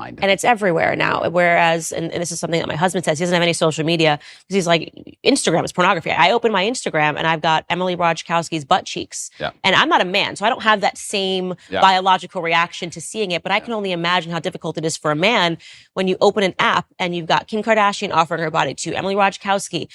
mind. And it's everywhere now. Whereas, and this is something that my husband says, he doesn't have any social media because he's like, Instagram is pornography. I open my Instagram and I've got Emily Ratajkowski's butt cheeks. Yeah. And I'm not a man, so I don't have that same biological reaction to seeing it. But I can only imagine how difficult it is for a man when you open an app and you've got Kim Kardashian offering her body to Emily Ratajkowski.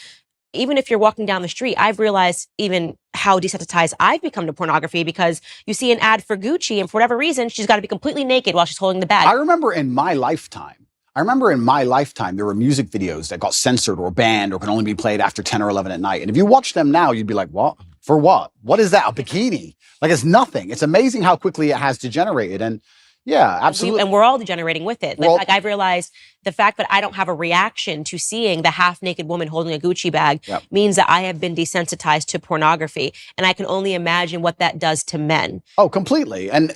Even if you're walking down the street, I've realized even how desensitized I've become to pornography because you see an ad for Gucci and for whatever reason, she's got to be completely naked while she's holding the bag. I remember in my lifetime, there were music videos that got censored or banned or can only be played after 10 or 11 at night. And if you watch them now, you'd be like, what? For what? What is that? A bikini? Like, it's nothing. It's amazing how quickly it has degenerated. And yeah, absolutely. And we're all degenerating with it. Like I've realized the fact that I don't have a reaction to seeing the half-naked woman holding a Gucci bag means that I have been desensitized to pornography. And I can only imagine what that does to men. Oh, completely. And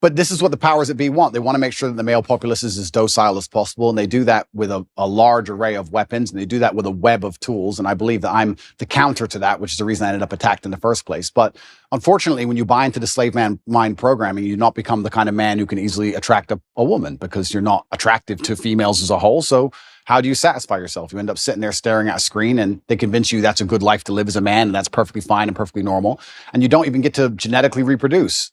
but this is what the powers that be want. They want to make sure that the male populace is as docile as possible. And they do that with a large array of weapons. And they do that with a web of tools. And I believe that I'm the counter to that, which is the reason I ended up attacked in the first place. But unfortunately, when you buy into the slave mind programming, you do not become the kind of man who can easily attract a woman because you're not attractive to females as a whole. So how do you satisfy yourself? You end up sitting there staring at a screen and they convince you that's a good life to live as a man and that's perfectly fine and perfectly normal. And you don't even get to genetically reproduce.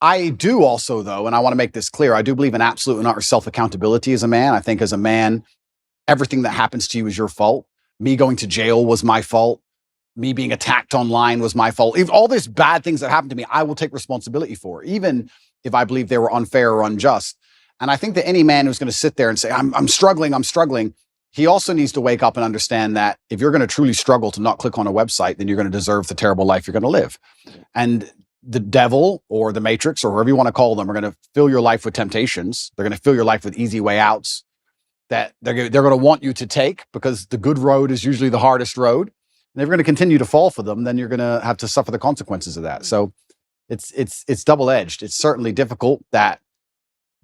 I do also, though, and I want to make this clear, I do believe in absolute and utter self-accountability as a man. I think as a man, everything that happens to you is your fault. Me going to jail was my fault. Me being attacked online was my fault. If all these bad things that happened to me, I will take responsibility for, even if I believe they were unfair or unjust. And I think that any man who's going to sit there and say, I'm struggling, he also needs to wake up and understand that if you're going to truly struggle to not click on a website, then you're going to deserve the terrible life you're going to live. And the devil or the matrix or whoever you want to call them are going to fill your life with temptations. They're going to fill your life with easy way outs that they're going to want you to take because the good road is usually the hardest road. And if you're going to continue to fall for them, then you're going to have to suffer the consequences of that. So it's double-edged. It's certainly difficult that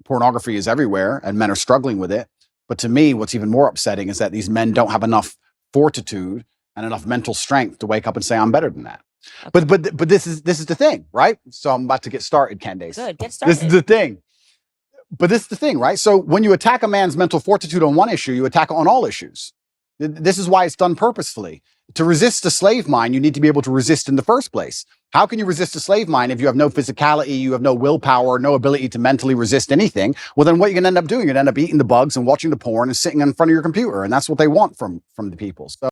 pornography is everywhere and men are struggling with it. But to me, what's even more upsetting is that these men don't have enough fortitude and enough mental strength to wake up and say, I'm better than that. Okay. But this is the thing, right? So I'm about to get started, Candace. Good, get started. This is the thing. But this is the thing, right? So when you attack a man's mental fortitude on one issue, you attack on all issues. This is why it's done purposefully. To resist a slave mind, you need to be able to resist in the first place. How can you resist a slave mind if you have no physicality, you have no willpower, no ability to mentally resist anything? Well, then what you're going to end up doing, you're going to end up eating the bugs and watching the porn and sitting in front of your computer. And that's what they want from the people. So